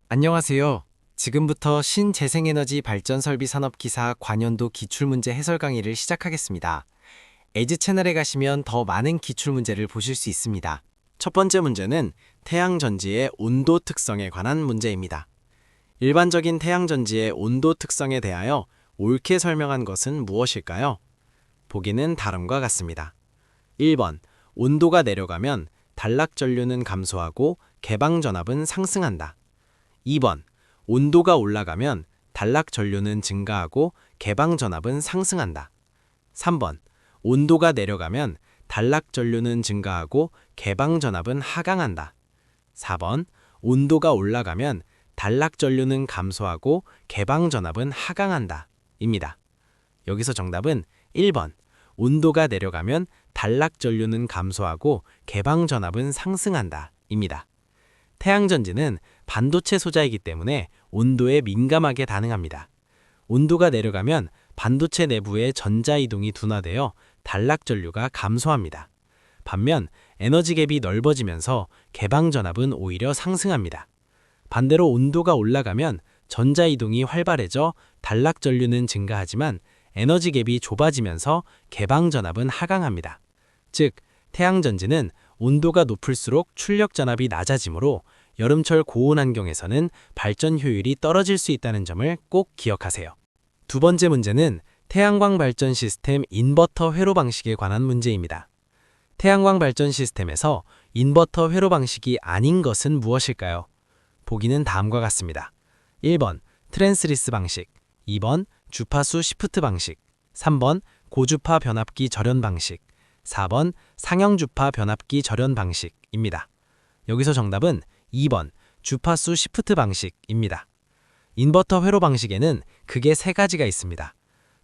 안녕하세요. 지금부터 신재생에너지 발전설비 산업기사 관연도 기출문제 해설 강의를 시작하겠습니다. 에즈 채널에 가시면 더 많은 기출문제를 보실 수 있습니다. 첫 번째 문제는 태양전지의 온도 특성에 관한 문제입니다. 일반적인 태양전지의 온도 특성에 대하여 옳게 설명한 것은 무엇일까요? 보기는 다음과 같습니다. 1번, 온도가 내려가면 단락전류는 감소하고 개방전압은 상승한다. 2번, 온도가 올라가면 단락전류는 증가하고 개방전압은 상승한다. 3번, 온도가 내려가면 단락전류는 증가하고 개방전압은 하강한다. 4번, 온도가 올라가면 단락전류는 감소하고 개방전압은 하강한다. 입니다. 여기서 정답은 1번, 온도가 내려가면 단락전류는 감소하고 개방전압은 상승한다. 입니다. 태양전지는 반도체 소자이기 때문에 온도에 민감하게 반응합니다. 온도가 내려가면 반도체 내부의 전자이동이 둔화되어 단락전류가 감소합니다. 반면 에너지 갭이 넓어지면서 개방전압은 오히려 상승합니다. 반대로 온도가 올라가면 전자이동이 활발해져 단락전류는 증가하지만 에너지 갭이 좁아지면서 개방전압은 하강합니다. 즉, 태양전지는 온도가 높을수록 출력 전압이 낮아지므로 여름철 고온 환경에서는 발전 효율이 떨어질 수 있다는 점을 꼭 기억하세요. 두 번째 문제는 태양광 발전 시스템 인버터 회로 방식에 관한 문제입니다. 태양광 발전 시스템에서 인버터 회로 방식이 아닌 것은 무엇일까요? 보기는 다음과 같습니다. 1번 트랜스리스 방식, 2번 주파수 시프트 방식, 3번 고주파 변압기 절연 방식, 4번 상형주파 변압기 절연 방식입니다. 여기서 정답은 2번 주파수 시프트 방식입니다. 인버터 회로 방식에는 크게 세 가지가 있습니다.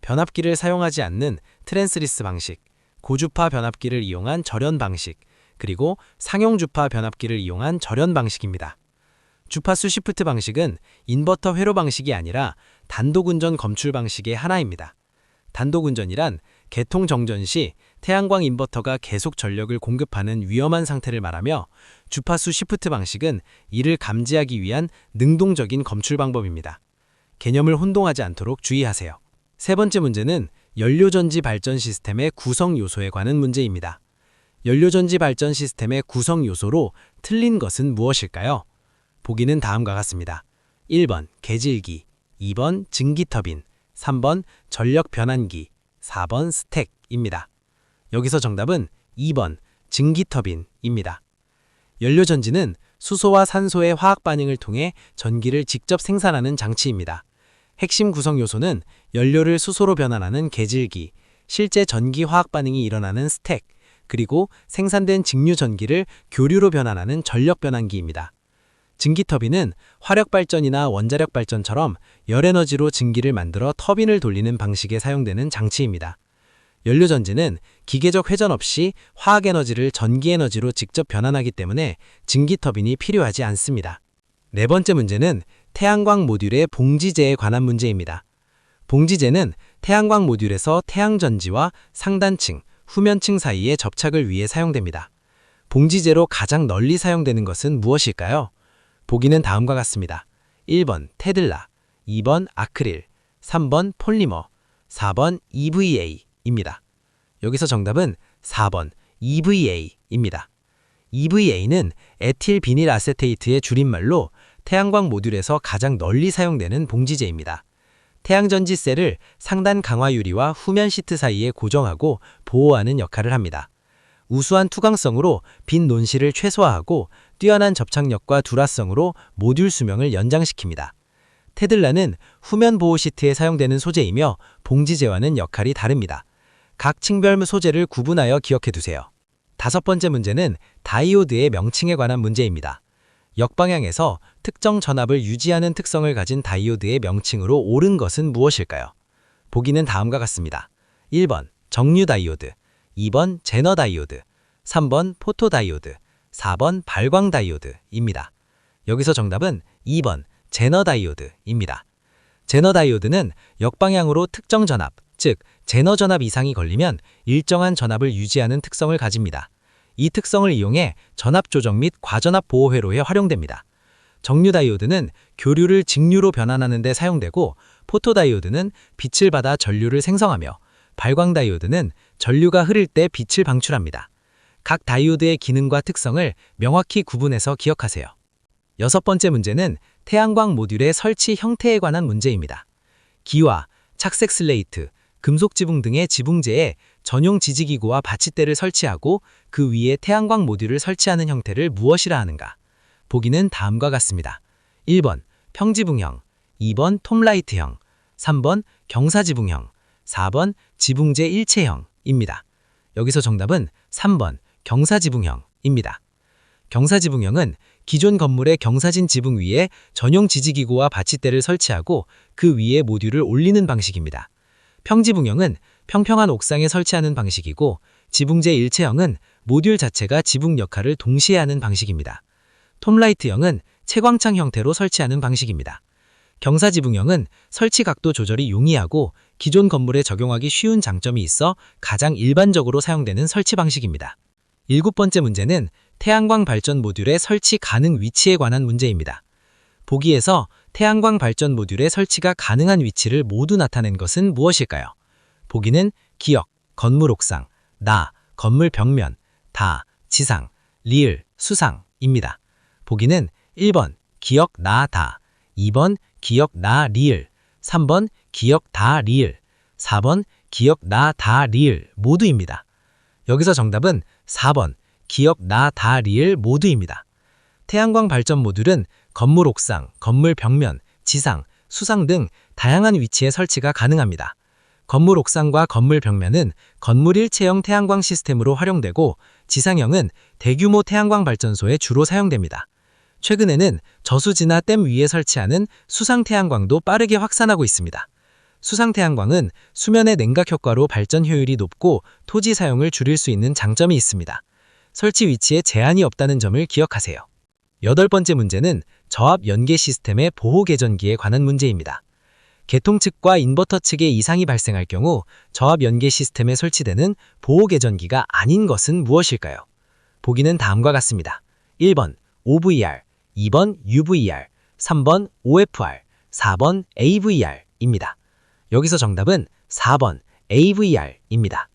변압기를 사용하지 않는 트랜스리스 방식, 고주파 변압기를 이용한 절연 방식, 그리고 상형주파 변압기를 이용한 절연 방식입니다. 주파수 시프트 방식은 인버터 회로 방식이 아니라 단독운전 검출 방식의 하나입니다. 단독운전이란 개통 정전 시 태양광 인버터가 계속 전력을 공급하는 위험한 상태를 말하며, 주파수 시프트 방식은 이를 감지하기 위한 능동적인 검출 방법입니다. 개념을 혼동하지 않도록 주의하세요. 세 번째 문제는 연료전지 발전 시스템의 구성 요소에 관한 문제입니다. 연료전지 발전 시스템의 구성 요소로 틀린 것은 무엇일까요? 보기는 다음과 같습니다. 1번 계질기, 2번 증기터빈, 3번 전력 변환기, 4번 스택입니다. 여기서 정답은 2번 증기터빈입니다. 연료전지는 수소와 산소의 화학 반응을 통해 전기를 직접 생산하는 장치입니다. 핵심 구성 요소는 연료를 수소로 변환하는 계질기, 실제 전기 화학 반응이 일어나는 스택, 그리고 생산된 직류 전기를 교류로 변환하는 전력 변환기입니다. 증기터빈은 화력발전이나 원자력발전처럼 열에너지로 증기를 만들어 터빈을 돌리는 방식에 사용되는 장치입니다. 연료전지는 기계적 회전 없이 화학에너지를 전기에너지로 직접 변환하기 때문에 증기터빈이 필요하지 않습니다. 네 번째 문제는 태양광 모듈의 봉지재에 관한 문제입니다. 봉지재는 태양광 모듈에서 태양전지와 상단층, 후면층 사이의 접착을 위해 사용됩니다. 봉지재로 가장 널리 사용되는 것은 무엇일까요? 보기는 다음과 같습니다. 1번 테들라, 2번 아크릴, 3번 폴리머, 4번 EVA입니다. 여기서 정답은 4번 EVA입니다. EVA는 에틸 비닐 아세테이트의 줄임말로 태양광 모듈에서 가장 널리 사용되는 봉지재입니다. 태양전지 셀을 상단 강화 유리와 후면 시트 사이에 고정하고 보호하는 역할을 합니다. 우수한 투광성으로 빛 논실을 최소화하고 뛰어난 접착력과 듀라성으로 모듈 수명을 연장시킵니다. 테들라는 후면 보호 시트에 사용되는 소재이며 봉지재와는 역할이 다릅니다. 각 층별 소재를 구분하여 기억해두세요. 다섯 번째 문제는 다이오드의 명칭에 관한 문제입니다. 역방향에서 특정 전압을 유지하는 특성을 가진 다이오드의 명칭으로 옳은 것은 무엇일까요? 보기는 다음과 같습니다. 1번 정류 다이오드, 2번 제너 다이오드, 3번 포토 다이오드, 4번 발광 다이오드입니다. 여기서 정답은 2번 제너 다이오드입니다. 제너 다이오드는 역방향으로 특정 전압, 즉 제너 전압 이상이 걸리면 일정한 전압을 유지하는 특성을 가집니다. 이 특성을 이용해 전압 조정 및 과전압 보호 회로에 활용됩니다. 정류 다이오드는 교류를 직류로 변환하는 데 사용되고, 포토 다이오드는 빛을 받아 전류를 생성하며, 발광 다이오드는 전류가 흐를 때 빛을 방출합니다. 각 다이오드의 기능과 특성을 명확히 구분해서 기억하세요. 여섯 번째 문제는 태양광 모듈의 설치 형태에 관한 문제입니다. 기와, 착색 슬레이트, 금속 지붕 등의 지붕재에 전용 지지기구와 받침대를 설치하고 그 위에 태양광 모듈을 설치하는 형태를 무엇이라 하는가? 보기는 다음과 같습니다. 1번 평지붕형, 2번 톰라이트형, 3번 경사지붕형, 4번 지붕재 일체형입니다. 여기서 정답은 3번 경사지붕형입니다. 경사지붕형은 기존 건물의 경사진 지붕 위에 전용 지지기구와 받침대를 설치하고 그 위에 모듈을 올리는 방식입니다. 평지붕형은 평평한 옥상에 설치하는 방식이고, 지붕재 일체형은 모듈 자체가 지붕 역할을 동시에 하는 방식입니다. 톰라이트형은 채광창 형태로 설치하는 방식입니다. 경사지붕형은 설치 각도 조절이 용이하고 기존 건물에 적용하기 쉬운 장점이 있어 가장 일반적으로 사용되는 설치 방식입니다. 7번째 문제는 태양광 발전 모듈의 설치 가능 위치에 관한 문제입니다. 보기에서 태양광 발전 모듈의 설치가 가능한 위치를 모두 나타낸 것은 무엇일까요? 보기는 기역, 건물 옥상, 나, 건물 벽면, 다, 지상, 리을, 수상입니다. 보기는 1번 기역, 나, 다, 2번 기역, 나, 리을, 3번 기역, 다, 리을, 4번 기역, 나, 다, 리을 모두입니다. 여기서 정답은 4번 기역, 나, 다, 리을 모두입니다. 태양광 발전 모듈은 건물 옥상, 건물 벽면, 지상, 수상 등 다양한 위치에 설치가 가능합니다. 건물 옥상과 건물 벽면은 건물 일체형 태양광 시스템으로 활용되고, 지상형은 대규모 태양광 발전소에 주로 사용됩니다. 최근에는 저수지나 댐 위에 설치하는 수상 태양광도 빠르게 확산하고 있습니다. 수상 태양광은 수면의 냉각 효과로 발전 효율이 높고 토지 사용을 줄일 수 있는 장점이 있습니다. 설치 위치에 제한이 없다는 점을 기억하세요. 8번째 문제는 저압 연계 시스템의 보호 계전기에 관한 문제입니다. 개통 측과 인버터 측에 이상이 발생할 경우 저압 연계 시스템에 설치되는 보호 계전기가 아닌 것은 무엇일까요? 보기는 다음과 같습니다. 1번 OVR, 2번 UVR, 3번 OFR, 4번 AVR입니다. 여기서 정답은 4번 AVR입니다.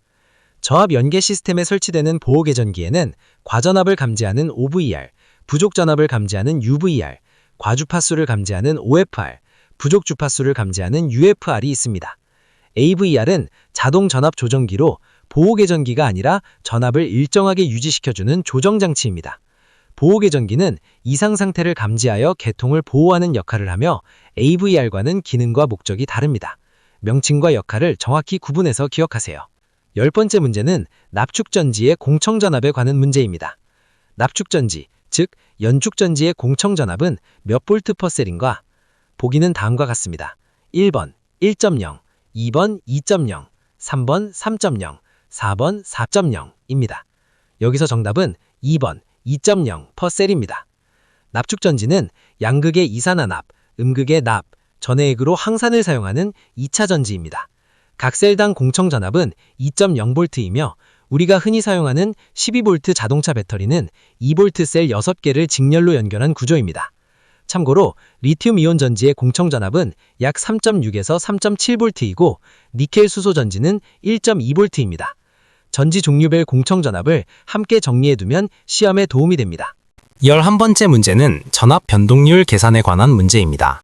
저압 연계 시스템에 설치되는 보호 계전기에는 과전압을 감지하는 OVR, 부족 전압을 감지하는 UVR, 과주파수를 감지하는 OFR, 부족 주파수를 감지하는 UFR이 있습니다. AVR은 자동 전압 조정기로 보호 계전기가 아니라 전압을 일정하게 유지시켜주는 조정장치입니다. 보호 계전기는 이상 상태를 감지하여 계통을 보호하는 역할을 하며 AVR과는 기능과 목적이 다릅니다. 명칭과 역할을 정확히 구분해서 기억하세요. 10번째 문제는 납축전지의 공청전압에 관한 문제입니다. 납축전지, 즉 연축전지의 공청전압은 몇 볼트 퍼 셀인가? 보기는 다음과 같습니다. 1번 1.0, 2번 2.0, 3번 3.0, 4번 4.0입니다. 여기서 정답은 2번 2.0 퍼 셀입니다. 납축전지는 양극의 이산화납, 음극의 납, 전해액으로 항산을 사용하는 2차 전지입니다. 각 셀당 공청전압은 2.0V이며 우리가 흔히 사용하는 12V 자동차 배터리는 2V 셀 6개를 직렬로 연결한 구조입니다. 참고로 리튬 이온 전지의 공청전압은 약 3.6에서 3.7V이고 니켈 수소 전지는 1.2V입니다. 전지 종류별 공청전압을 함께 정리해두면 시험에 도움이 됩니다. 11번째 문제는 전압 변동률 계산에 관한 문제입니다.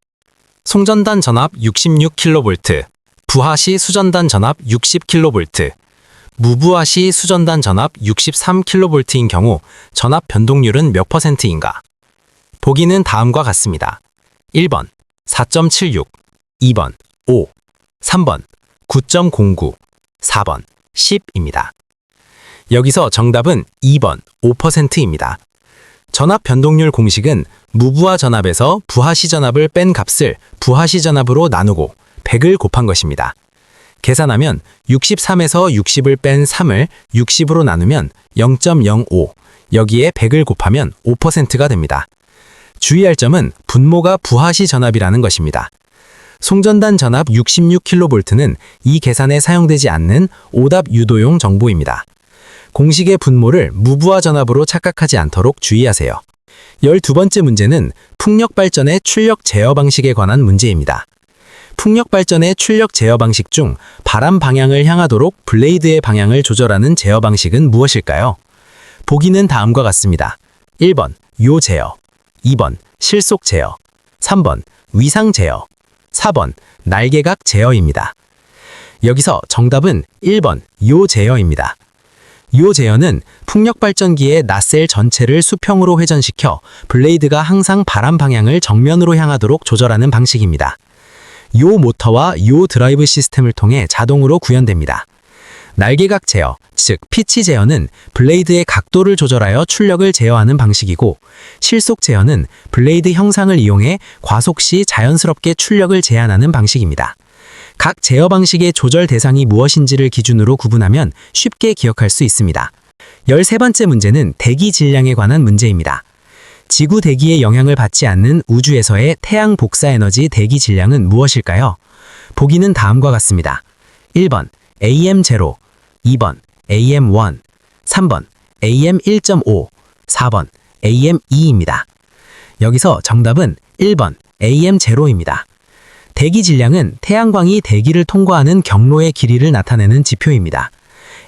송전단 전압 66kV, 부하 시 수전단 전압 60kV, 무부하 시 수전단 전압 63kV인 경우 전압 변동률은 몇 %인가? 보기는 다음과 같습니다. 1번 4.76, 2번 5, 3번 9.09, 4번 10입니다. 여기서 정답은 2번 5%입니다. 전압 변동률 공식은 무부하 전압에서 부하 시 전압을 뺀 값을 부하 시 전압으로 나누고 100을 곱한 것입니다. 계산하면 63에서 60을 뺀 3을 60으로 나누면 0.05, 여기에 100을 곱하면 5%가 됩니다. 주의할 점은 분모가 부하시 전압이라는 것입니다. 송전단 전압 66kV는 이 계산에 사용되지 않는 오답 유도용 정보입니다. 공식의 분모를 무부하 전압으로 착각하지 않도록 주의하세요. 12번째 문제는 풍력 발전의 출력 제어 방식에 관한 문제입니다. 풍력 발전의 출력 제어 방식 중 바람 방향을 향하도록 블레이드의 방향을 조절하는 제어 방식은 무엇일까요? 보기는 다음과 같습니다. 1번 요 제어, 2번 실속 제어, 3번 위상 제어, 4번 날개각 제어입니다. 여기서 정답은 1번 요 제어입니다. 요 제어는 풍력 발전기의 낫셀 전체를 수평으로 회전시켜 블레이드가 항상 바람 방향을 정면으로 향하도록 조절하는 방식입니다. 요 모터와 요 드라이브 시스템을 통해 자동으로 구현됩니다. 날개각 제어, 즉 피치 제어는 블레이드의 각도를 조절하여 출력을 제어하는 방식이고, 실속 제어는 블레이드 형상을 이용해 과속 시 자연스럽게 출력을 제한하는 방식입니다. 각 제어 방식의 조절 대상이 무엇인지를 기준으로 구분하면 쉽게 기억할 수 있습니다. 13번째 문제는 대기 질량에 관한 문제입니다. 지구 대기의 영향을 받지 않는 우주에서의 태양 복사 에너지 대기 질량은 무엇일까요? 보기는 다음과 같습니다. 1번 AM0, 2번 AM1, 3번 AM1.5, 4번 AM2입니다. 여기서 정답은 1번 AM0입니다. 대기 질량은 태양광이 대기를 통과하는 경로의 길이를 나타내는 지표입니다.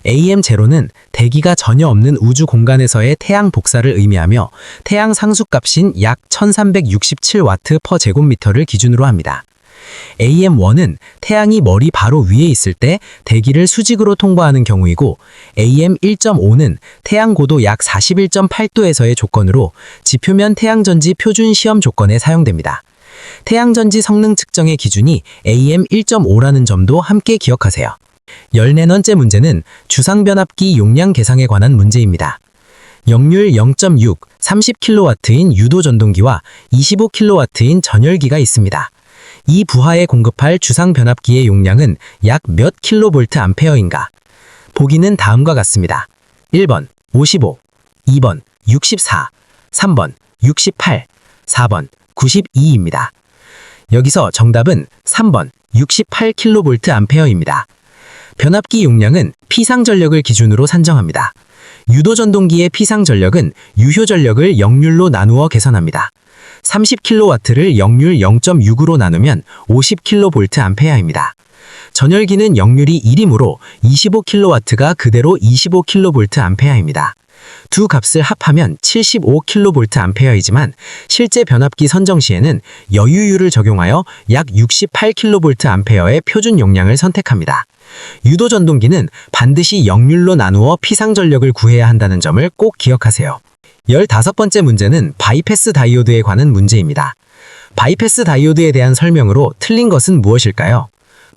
AM0는 대기가 전혀 없는 우주 공간에서의 태양 복사를 의미하며 태양 상수값인 약 1367W/제곱미터를 기준으로 합니다. AM1은 태양이 머리 바로 위에 있을 때 대기를 수직으로 통과하는 경우이고, AM1.5는 태양 고도 약 41.8도에서의 조건으로 지표면 태양전지 표준 시험 조건에 사용됩니다. 태양전지 성능 측정의 기준이 AM1.5라는 점도 함께 기억하세요. 14번째 문제는 주상변압기 용량 계상에 관한 문제입니다. 역률 0.6, 30kW인 유도 전동기와 25kW인 전열기가 있습니다. 이 부하에 공급할 주상변압기의 용량은 약 몇 kVA인가? 보기는 다음과 같습니다. 1번 55, 2번 64, 3번 68, 4번 92입니다. 여기서 정답은 3번 68kVA입니다. 변압기 용량은 피상전력을 기준으로 산정합니다. 유도전동기의 피상전력은 유효전력을 역률로 나누어 계산합니다. 30kW를 역률 0.6으로 나누면 50kVA입니다. 전열기는 역률이 1이므로 25kW가 그대로 25kVA입니다. 두 값을 합하면 75kVA이지만 실제 변압기 선정 시에는 여유율을 적용하여 약 68kVA의 표준 용량을 선택합니다. 유도전동기는 반드시 역률로 나누어 피상전력을 구해야 한다는 점을 꼭 기억하세요. 15번째 문제는 바이패스 다이오드에 관한 문제입니다. 바이패스 다이오드에 대한 설명으로 틀린 것은 무엇일까요?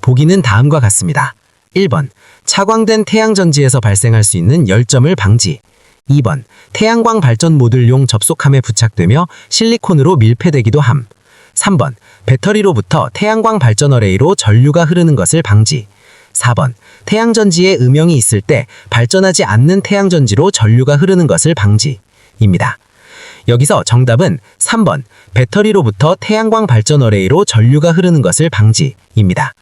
보기는 다음과 같습니다. 1번 차광된 태양전지에서 발생할 수 있는 열점을 방지, 2번 태양광 발전 모듈용 접속함에 부착되며 실리콘으로 밀폐되기도 함, 3번 배터리로부터 태양광 발전 어레이로 전류가 흐르는 것을 방지, 4번 태양전지에 음영이 있을 때 발전하지 않는 태양전지로 전류가 흐르는 것을 방지입니다. 여기서 정답은 3번 배터리로부터 태양광 발전 어레이로 전류가 흐르는 것을 방지입니다.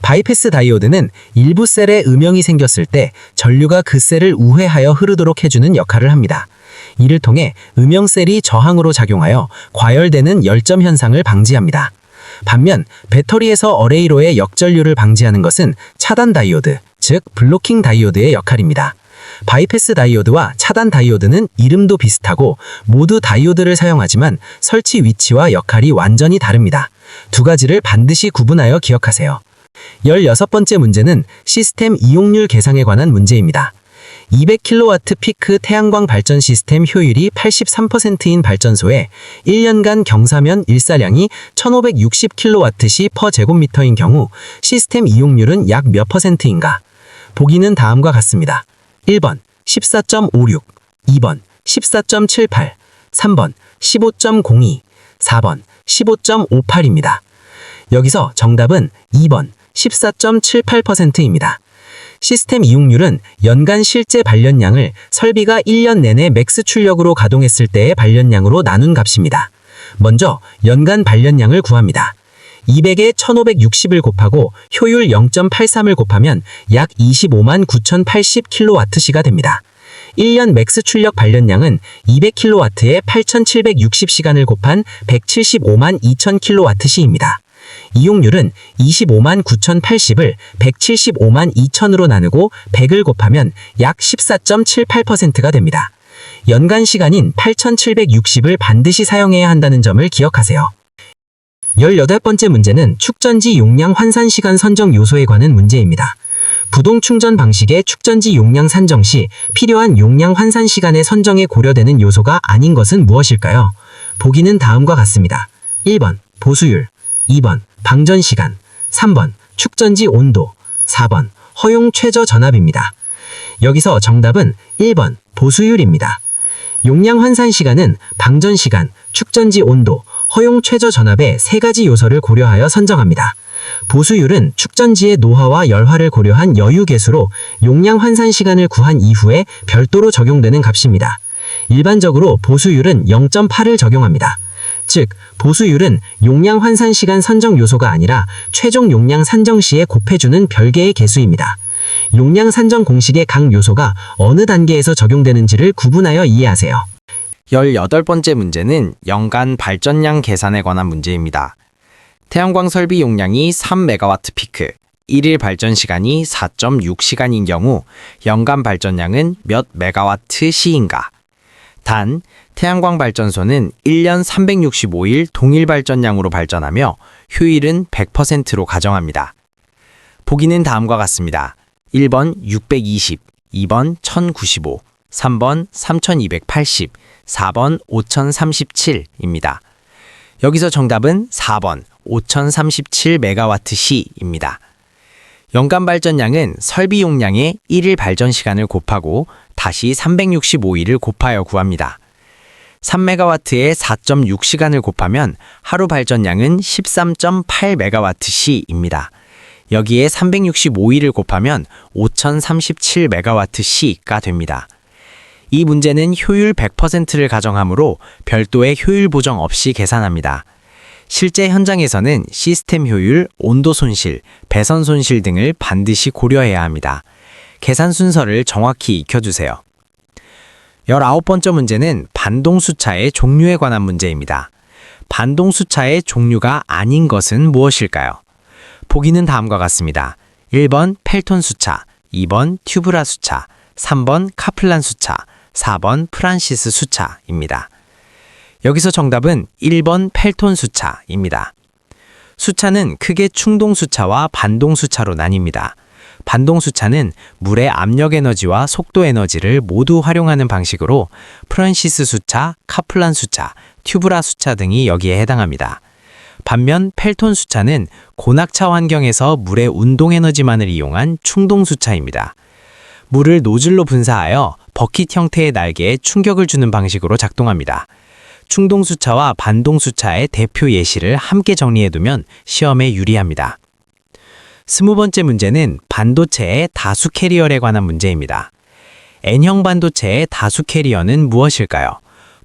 바이패스 다이오드는 일부 셀에 음영이 생겼을 때 전류가 그 셀을 우회하여 흐르도록 해주는 역할을 합니다. 이를 통해 음영셀이 저항으로 작용하여 과열되는 열점 현상을 방지합니다. 반면 배터리에서 어레이로의 역전류를 방지하는 것은 차단 다이오드, 즉 블로킹 다이오드의 역할입니다. 바이패스 다이오드와 차단 다이오드는 이름도 비슷하고 모두 다이오드를 사용하지만 설치 위치와 역할이 완전히 다릅니다. 두 가지를 반드시 구분하여 기억하세요. 16번째 문제는 시스템 이용률 계상에 관한 문제입니다. 200kW 피크 태양광 발전 시스템 효율이 83%인 발전소에 1년간 경사면 일사량이 1560kW 시 제곱미터인 경우 시스템 이용률은 약 몇 %인가? 보기는 다음과 같습니다. 1번 14.56, 2번 14.78, 3번 15.02, 4번 15.58입니다. 여기서 정답은 2번 14.78%입니다. 시스템 이용률은 연간 실제 발연량을 설비가 1년 내내 맥스 출력으로 가동했을 때의 발연량으로 나눈 값입니다. 먼저 연간 발연량을 구합니다. 200에 1560을 곱하고 효율 0.83을 곱하면 약 25만 9080kWh가 됩니다. 1년 맥스 출력 발련량은 200kW에 8,760시간을 곱한 175만 2,000kWh입니다. 이용률은 25만 9,080을 175만 2,000으로 나누고 100을 곱하면 약 14.78%가 됩니다. 연간 시간인 8,760을 반드시 사용해야 한다는 점을 기억하세요. 18번째 문제는 축전지 용량 환산 시간 선정 요소에 관한 문제입니다. 부동 충전 방식의 축전지 용량 산정 시 필요한 용량 환산 시간의 선정에 고려되는 요소가 아닌 것은 무엇일까요? 보기는 다음과 같습니다. 1번 보수율, 2번 방전 시간, 3번 축전지 온도, 4번 허용 최저 전압입니다. 여기서 정답은 1번 보수율입니다. 용량 환산 시간은 방전 시간, 축전지 온도, 허용 최저 전압의 세 가지 요소를 고려하여 선정합니다. 보수율은 축전지의 노화와 열화를 고려한 여유 계수로 용량 환산 시간을 구한 이후에 별도로 적용되는 값입니다. 일반적으로 보수율은 0.8을 적용합니다. 즉, 보수율은 용량 환산 시간 선정 요소가 아니라 최종 용량 산정 시에 곱해주는 별개의 계수입니다. 용량 산정 공식의 각 요소가 어느 단계에서 적용되는지를 구분하여 이해하세요. 18번째 문제는 연간 발전량 계산에 관한 문제입니다. 태양광 설비 용량이 3메가와트 피크, 1일 발전 시간이 4.6시간인 경우 연간 발전량은 몇 메가와트 시인가? 단, 태양광 발전소는 1년 365일 동일 발전량으로 발전하며 효율은 100%로 가정합니다. 보기는 다음과 같습니다. 1번 620, 2번 1095, 3번 3280, 4번 5037입니다. 여기서 정답은 4번 5037메가와트/시입니다. 연간 발전량은 설비 용량의 1일 발전 시간을 곱하고 다시 365일을 곱하여 구합니다. 3메가와트에 4.6시간을 곱하면 하루 발전량은 13.8메가와트/시입니다. 여기에 365일을 곱하면 5037메가와트/시가 됩니다. 이 문제는 효율 100%를 가정하므로 별도의 효율 보정 없이 계산합니다. 실제 현장에서는 시스템 효율, 온도 손실, 배선 손실 등을 반드시 고려해야 합니다. 계산 순서를 정확히 익혀주세요. 19번째 문제는 반동수차의 종류에 관한 문제입니다. 반동수차의 종류가 아닌 것은 무엇일까요? 보기는 다음과 같습니다. 1번 펠톤 수차, 2번 튜브라 수차, 3번 카플란 수차, 4번 프란시스 수차입니다. 여기서 정답은 1번 펠톤 수차입니다. 수차는 크게 충동 수차와 반동 수차로 나뉩니다. 반동 수차는 물의 압력 에너지와 속도 에너지를 모두 활용하는 방식으로 프란시스 수차, 카플란 수차, 튜브라 수차 등이 여기에 해당합니다. 반면 펠톤 수차는 고낙차 환경에서 물의 운동 에너지만을 이용한 충동 수차입니다. 물을 노즐로 분사하여 버킷 형태의 날개에 충격을 주는 방식으로 작동합니다. 충동수차와 반동수차의 대표 예시를 함께 정리해두면 시험에 유리합니다. 20번째 문제는 반도체의 다수 캐리어에 관한 문제입니다. N형 반도체의 다수 캐리어는 무엇일까요?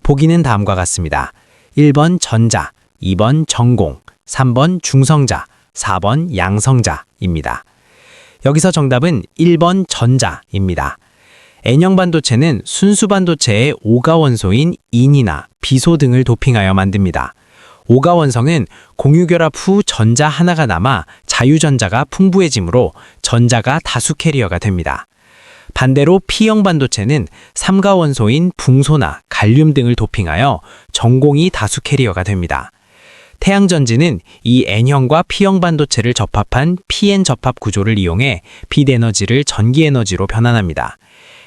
보기는 다음과 같습니다. 1번 전자, 2번 전공, 3번 중성자, 4번 양성자입니다. 여기서 정답은 1번 전자입니다. N형 반도체는 순수 반도체의 오가 원소인 인이나 비소 등을 도핑하여 만듭니다. 오가 원성은 공유결합 후 전자 하나가 남아 자유전자가 풍부해지므로 전자가 다수 캐리어가 됩니다. 반대로 P형 반도체는 삼가 원소인 붕소나 갈륨 등을 도핑하여 전공이 다수 캐리어가 됩니다. 태양전지는 이 N형과 P형 반도체를 접합한 PN 접합 구조를 이용해 빛 에너지를 전기 에너지로 변환합니다.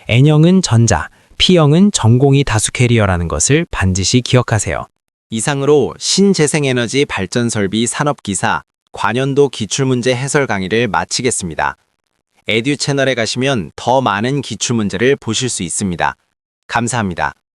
N형은 전자, P형은 전공이 다수 캐리어라는 것을 반드시 기억하세요. 이상으로 신재생에너지 발전설비 산업기사 관연도 기출문제 해설 강의를 마치겠습니다. 에듀 채널에 가시면 더 많은 기출문제를 보실 수 있습니다. 감사합니다.